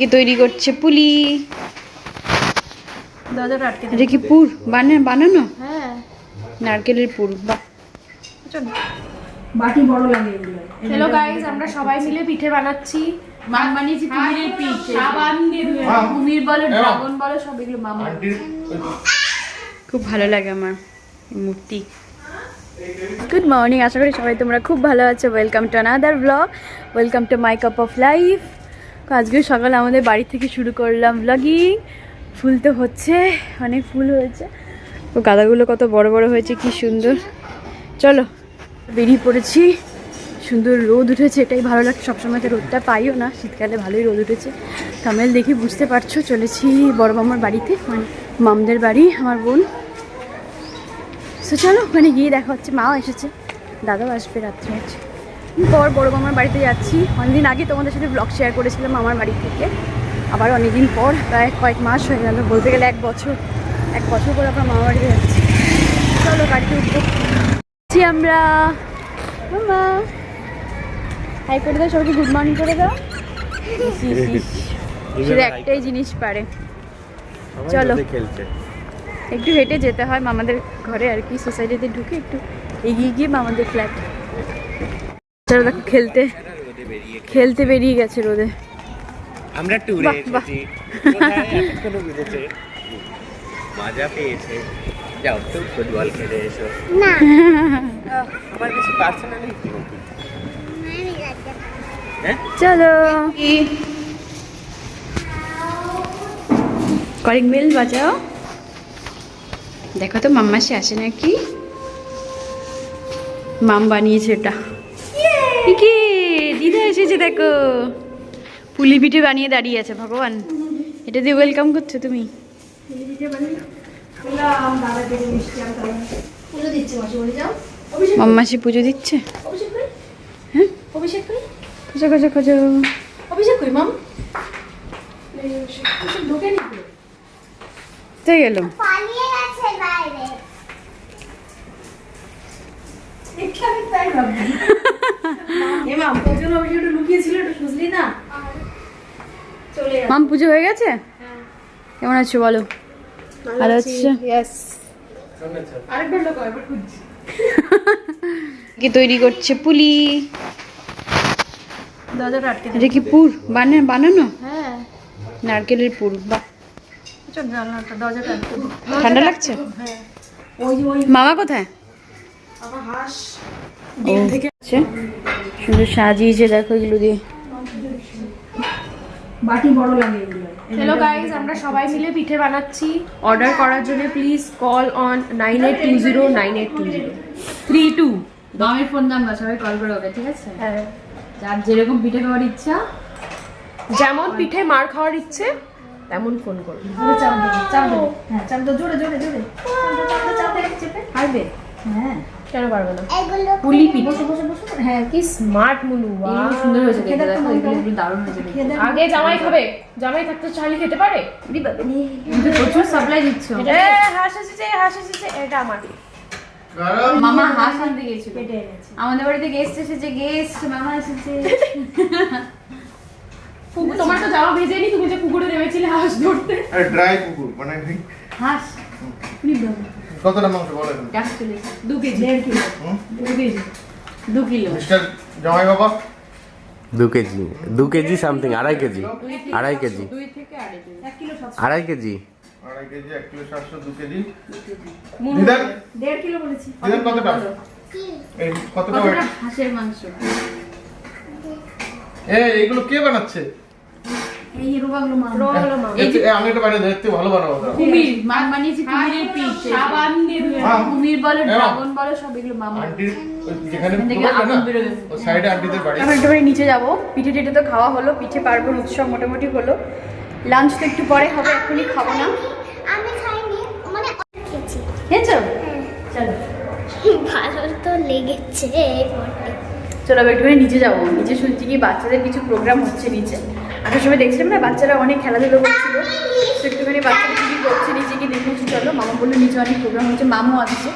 কি তৈরি করছে পুলি? এটা কি পুর বানানো? হ্যাঁ, নারকেলের পুর। বাটি বড় লাগে এগুলো। হ্যালো গাইস, আমরা সবাই মিলে পিঠে বানাচ্ছি। মাম বানিয়েছি কুমিরের পিঠ। সাবান দিয়ে ধুয়ে কুমির বলো, ড্রাগন বলো, সব এগুলো মামা। খুব ভালো লাগে আমার মূর্তি। গুড মর্নিং, আশা করি সবাই তোমরা খুব ভালো আছো। Welcome to another blog, welcome to my cup of life. আজকে সকালে আমাদের বাড়ি থেকে শুরু করলাম ব্লগিং। ফুল তো হচ্ছে, অনেক ফুল হয়েছে। তো গাঁদাগুলো কত বড় বড় হয়েছে, কি সুন্দর। চলো বেরিয়ে পড়েছি। সুন্দর রোদ উঠেছে, এটাই ভালো লাগছে। সবসময় তো রোদটা পাইও না, শীতকালে ভালোই রোদ উঠেছে। থামেল দেখি বুঝতে পারছো, চলেছি বড় মামার বাড়িতে, মানে মামদের বাড়ি, আমার বোন। তো চলো ওখানে গিয়ে দেখা হচ্ছে। মাও এসেছে, দাদাও আসবে, রাত্রে আছে। পর বড় মামার বাড়িতে যাচ্ছি। অনেকদিন আগে তোমাদের সাথে ব্লগ শেয়ার করেছিলাম আমার বাড়ি থেকে। আবার অনেকদিন পর, প্রায় কয়েক মাস হয়ে গেল, বলতে গেলে এক বছর পর আমরা মামার বাড়িতে যাচ্ছি। চলো গাড়িতে উঠবো আমরা। মামা হাই করে দাও সবাইকে, গুড মর্নিং করে দাও। শুধু একটাই জিনিস পারে। চলো একটু হেঁটে যেতে হয় মামাদের ঘরে আর কি, সোসাইটিতে ঢুকে একটু এগিয়ে গিয়ে মামাদের ফ্ল্যাট। চলো দেখো খেলতে বেরিয়ে গেছে রোদে। আমরা ট্যুরে এসেছি, এতক্ষণ বুঝেছে, মজা পেয়েছে। যাও তো ফুটবল খেলে এসো না। আমার কিছু পার্সোনালি চলো কলিং বেল বাজাও। দেখো তো মাম্মাসে আসে নাকি। মাম বানিয়েছে এটা। কি দিদা এসেছে দেখো, পুলি পিঠে বানিয়ে দাঁড়িয়ে আছে। ভগবান, এটা দিয়ে ওয়েলকাম করছো তুমি? মাম্মাসি পুজো দিচ্ছে। হ্যাঁ, খোঁজো খোঁজো খোঁজো। অভিষেক কই মাম? ঢুকে নি চলে গেল। পালিয়ে গেছে বাইরে। মাম পুজো হয়ে গেছে? কেমন আছো বলো? ভালো আছো? কি তৈরি করছে পুলি? দরজাটা আটকে এটা কি পুর বানানো? হ্যাঁ, নারকেলের পুর। বাহ, চল জানলাটা দরজাটা আটকে দিই। ঠান্ডা লাগছে? হ্যাঁ, ওই মামা কোথায়? আমার হাঁস ও থেকে সুন্দর সাজিয়েছে দেখো এগুলো দিয়ে। বাটি বড় লাগে এগুলো। হ্যালো গাইস, আমরা সবাই মিলে পিঠে বানাচ্ছি। অর্ডার করার জন্য প্লিজ কল অন 98209820 32। মামের ফোন নাম্বার, সবাই কল করে ওকে, ঠিক আছে? হ্যাঁ, যার যেরকম পিঠে খাওয়ার ইচ্ছা, যেমন পিঠে মার খাওয়ার ইচ্ছে তেমন ফোন করুন। চাপ দেবে। হ্যাঁ, চাপ দাও, জোরে জোরে জোরে চাপ দে, চেপে পারবে। হ্যাঁ, কেন পারবে না? এগুলো পুলি পিঠে। বসে বসে বসে। হ্যাঁ, কি স্মার্ট মুলু। এগুলো সুন্দর হয়েছে দেখতে, দেখো এগুলো দারুণ হয়েছে দেখতে। আগে জামাই খাবে, জামাই থাকতে চাইলে খেতে পারে। কিন্তু প্রচুর সাপ্লাই দিচ্ছ। হাঁস এসেছে, এটা আমার। মামা হাঁস আনতে গেছিল, কেটে এনেছে। আমাদের বাড়িতে গেস্ট এসেছে, মামা এসেছে। তোমার তো জামা ভেজে নি, তুমি যে পুকুরে নেমেছিলে হাঁস ধরতে। আরে ড্রাই কুকুর মানে হাঁস কতটা মাংস বলো এখন? 2 কেজি 1.5 কিলো। 2 কিলো মিস্টার জামাই বাবা 2 কেজি সামথিং, 2.5 কেজি 2.5 কেজি 2 থেকে 2.5 KG. 2.5 KG 2.5 KG 1 kilo 700 2 KG. মুলু দিদার 1.5 কিলো বলেছি। দিদার কতটা? এই কতটা ওয়েট? হাঁসের মাংস। এইগুলো কে বানাচ্ছে? এই রোবাগুলো মা। রোল মা। আমি এটা বানিয়ে দেখতে ভালো বানাবো দাও। কুমির মাম বানিয়েছি, কুমিরের পিঠ। সাবান দিয়ে ধুয়ে কুমির বলো, ড্রাগন বলো, সব এগুলো মামা। আন্টি যেখানে এখান থেকে পুকুর আছে আগুন না, বেরোবে। ওই সাইডে আন্টিদের বাড়ি। আমরা একটু নিচে যাবো। পিঠে টিঠে তো খাওয়া হলো, পিঠে পার্বণ উৎসব মোটামুটি হলো। লাঞ্চ তো একটু পরে হবে, এখনই খাবো না। আমি খাইনি, মানে অনেক খেয়েছি। খেয়েছো? চলো ভালো তো লেগেছে বটে। চলো একটুখানি নিচে যাবো। নিচে শুনছি কি বাচ্চাদের কিছু প্রোগ্রাম হচ্ছে নিচে। আসার সময় দেখছিলাম না, বাচ্চারা অনেক খেলাধুলো করছিল। তো একটুখানি বাচ্চারা কি করছে নিচে গিয়ে দেখেছি। চলো, মামা বললো নিচে অনেক প্রোগ্রাম হচ্ছে, মামও আসছে,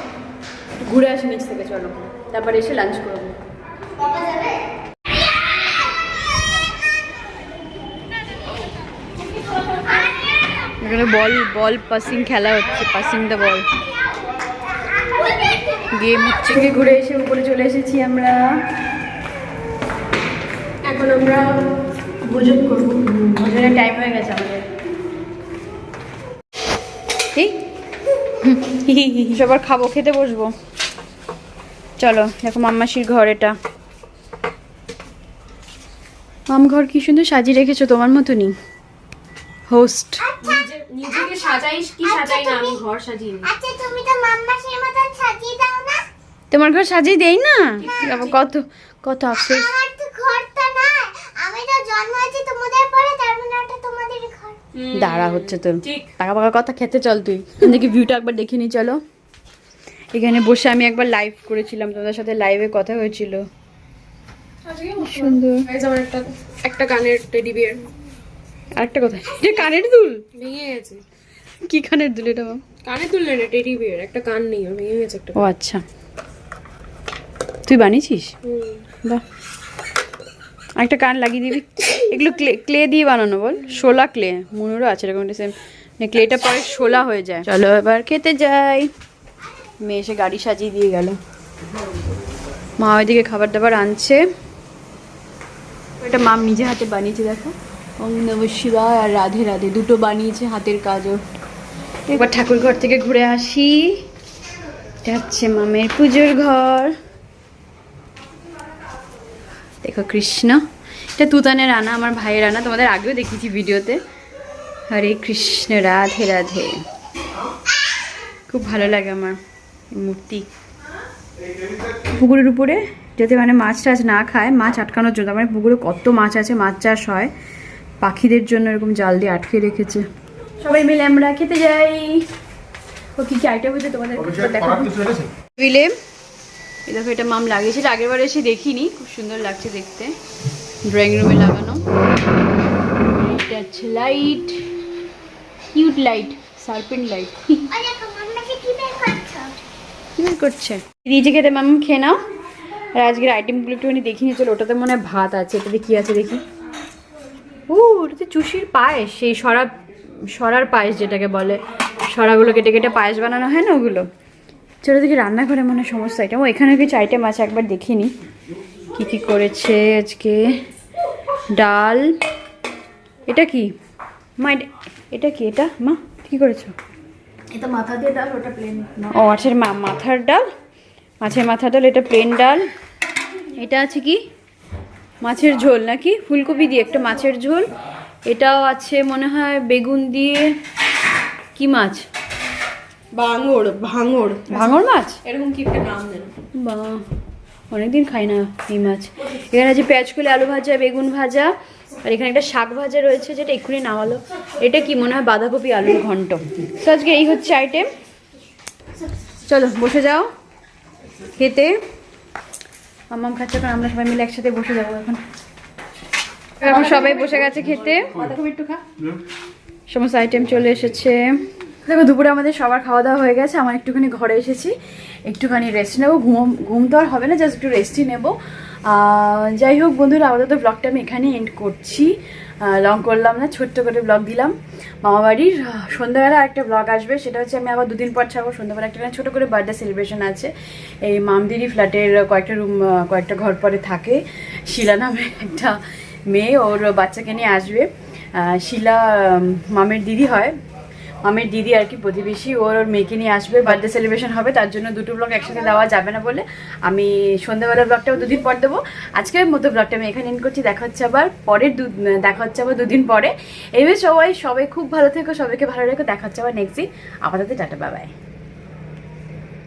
ঘুরে আসি নিচ থেকে। চলো, তারপরে এসে লাঞ্চ করবো। এখানে বল বল পাসিং খেলা হচ্ছে, পাসিং দ্য বল গেম হচ্ছে। ঘুরে এসে উপরে চলে এসেছি আমরা। এখন আমরা ভোজন করবো। ভোজনের টাইম হয়ে গেছে আমাদের। সবার খাবো, খেতে বসবো। চলো দেখো মাম্মাসির ঘর এটা। মাম ঘর কি সুন্দর সাজিয়ে রেখেছো, তোমার মতনই হোস্ট। নিজেকে সাজাইস কি সাজাই না, আমি ঘর সাজিয়ে নি। আচ্ছা তুমি তো মাম্মাসির মতন সাজিয়ে দাও না? তোমার ঘর সাজিয়ে দেই না? কত কত আফসোস। আমার তো ঘরটা না, আমি তো জন্ম হয়েছি তোমাদের পরে, তার মানে ওটা তোমাদের ঘর। দাঁড়া হচ্ছে তো ঠিক। পাকা পাকা কথা, খেতে চল তুই। দেখি ভিউটা একবার দেখে নি চলো। এখানে বসে আমি একবার লাইভ করেছিলাম, তোমাদের সাথে লাইভে কথা হয়েছিল। সুন্দর। গাইস আমার একটা কানের টেডি বিয়ার আরেকটা কথা, এটা কানের দুল? ভেঙে গেছে। কি কানের দুল এটা মাম? কানে তুললে না, টেডি বিয়ার একটা কান নেই, ওর ভেঙে গেছে একটা। ও আচ্ছা, তুই বানিয়েছিস? বাহ, একটা কান লাগিয়ে দিবি। এগুলো ক্লে দিয়ে বানানো বল, শোলা ক্লে। মনেরও আছে এরকম সেম, মানে ক্লেটা পরে শোলা হয়ে যায়। চলো এবার খেতে যাই। মেয়ে এসে গাড়ি সাজিয়ে দিয়ে গেল। মা ওইদিকে খাবার দাবার আনছে। এটা মাম নিজে হাতে বানিয়েছে, দেখো। ওম নমঃ শিবায় আর রাধে রাধে দুটো বানিয়েছে, হাতের কাজও। এবার ঠাকুর ঘর থেকে ঘুরে আসি। এটা হচ্ছে মামের পুজোর ঘর। দেখো কৃষ্ণ, এটা তুতানের আনা, আমার ভাইয়ের আনা, তোমাদের আগেও দেখিয়েছি ভিডিওতে। হরে কৃষ্ণ রাধে রাধে। খুব ভালো লাগে আমার এই মূর্তি। পুকুরের উপরে যাতে মানে মাছ টাছ না খায়, মাছ আটকানোর জন্য, মানে পুকুরে কত মাছ আছে, মাছ চাষ হয়, পাখিদের জন্য এরকম জাল দিয়ে আটকে রেখেছে। সবাই মিলে আমরা খেতে যাই। ও কি কি আইটেম হচ্ছে তোমাদের দেখো। মিলে এই দেখো, এটা মাম লাগিয়েছে, এটা আগের বার এসে দেখিনি, খুব সুন্দর লাগছে দেখতে, ড্রয়িং রুমে লাগানো। এটা হচ্ছে light, cute light, serpent light. ওই দেখো মাম্মাসি কি বের করছো? কি করছে দিয়েছে খেতে? মাম খেয়ে নাও। আর আজকের আইটেমগুলো একটুখানি দেখিনি, চলো। ওটাতে মনে হয় ভাত আছে, এটাতে কি আছে দেখি। ও, ওটাতে চুষির পায়েস, সেই সরার পায়েস যেটাকে বলে, সরাগুলো কেটে কেটে পায়েস বানানো হয় না, ওগুলো। চলো দেখি রান্নাঘরে মনে হয় সমস্ত আইটেম। ও এখানে কিছু আইটেম আছে, একবার দেখিনি কি কি করেছে আজকে। ডাল, এটা কি মা? এটা কি? এটা মা কি করেছো? এটা মাথা দিয়ে ডাল, ওটা প্লেন। ও আচ্ছা, মাথার ডাল, মাছের মাথার ডাল, এটা প্লেন ডাল। এটা আছে কি মাছের ঝোল নাকি, ফুলকপি দিয়ে একটা মাছের ঝোল। এটাও আছে মনে হয় বেগুন দিয়ে, কি মাছ? ভাঙড়। ভাঙড় মাছ, এরকম কি একটা নাম দেন। বা অনেকদিন খাই না এই মাছ। এখানে আছে পেঁয়াজ কলি, আলু ভাজা, বেগুন ভাজা, আর এখানে একটা শাক ভাজা রয়েছে যেটা এক্ষুনি নামালো। এটা কি মনে হয় বাঁধাকপি আলুর ঘন্ট। তো আজকে এই হচ্ছে আইটেম। চলো বসে যাও খেতে। মাম্মাম খাচ্ছে, কারণ আমরা সবাই মিলে একসাথে বসে যাবো এখন। এখন সবাই বসে গেছে খেতে, একটু খা। সমস্ত আইটেম চলে এসেছে। দেখো দুপুরে আমাদের সবার খাওয়া দাওয়া হয়ে গেছে। আমার একটুখানি ঘরে এসেছি, একটুখানি রেস্ট নেবো। ঘুম তো আর হবে না, জাস্ট একটু রেস্টই নেবো। যাই হোক বন্ধুরা, আপাতত ব্লগটা আমি এখানেই এন্ড করছি। লং করলাম না, ছোট্ট করে ব্লগ দিলাম। মামাবাড়ির সন্ধ্যাবেলা একটা ব্লগ আসবে, সেটা হচ্ছে আমি আবার দুদিন পর ছাড়বো। সন্ধ্যাবেলা একটা ছোটো করে বার্থডে সেলিব্রেশন আছে। এই মামদিরই ফ্ল্যাটের কয়েকটা রুম, কয়েকটা ঘর পরে থাকে। শিলা নামে একটা মেয়ে, ওর বাচ্চাকে নিয়ে আসবে। শিলা মামের দিদি হয়, মামের দিদি আর কি, প্রতিবেশী। ওর মেয়েকে নিয়ে আসবে, বার্থডে সেলিব্রেশন হবে, তার জন্য দুটো ব্লগ একসাথে দেওয়া যাবে না বলে আমি সন্ধ্যাবেলা ব্লগটাও দুদিন পর দেবো। আজকের মতো ব্লগটা আমি এখানে এন্ড করছি। দেখা হচ্ছে আবার দুদিন পরে। এইভাবে সবাই খুব ভালো থেকো, সবাইকে ভালো রেখো। দেখা হচ্ছে আবার নেক্সট দিন। আপাতত টাটা, বাই বাই।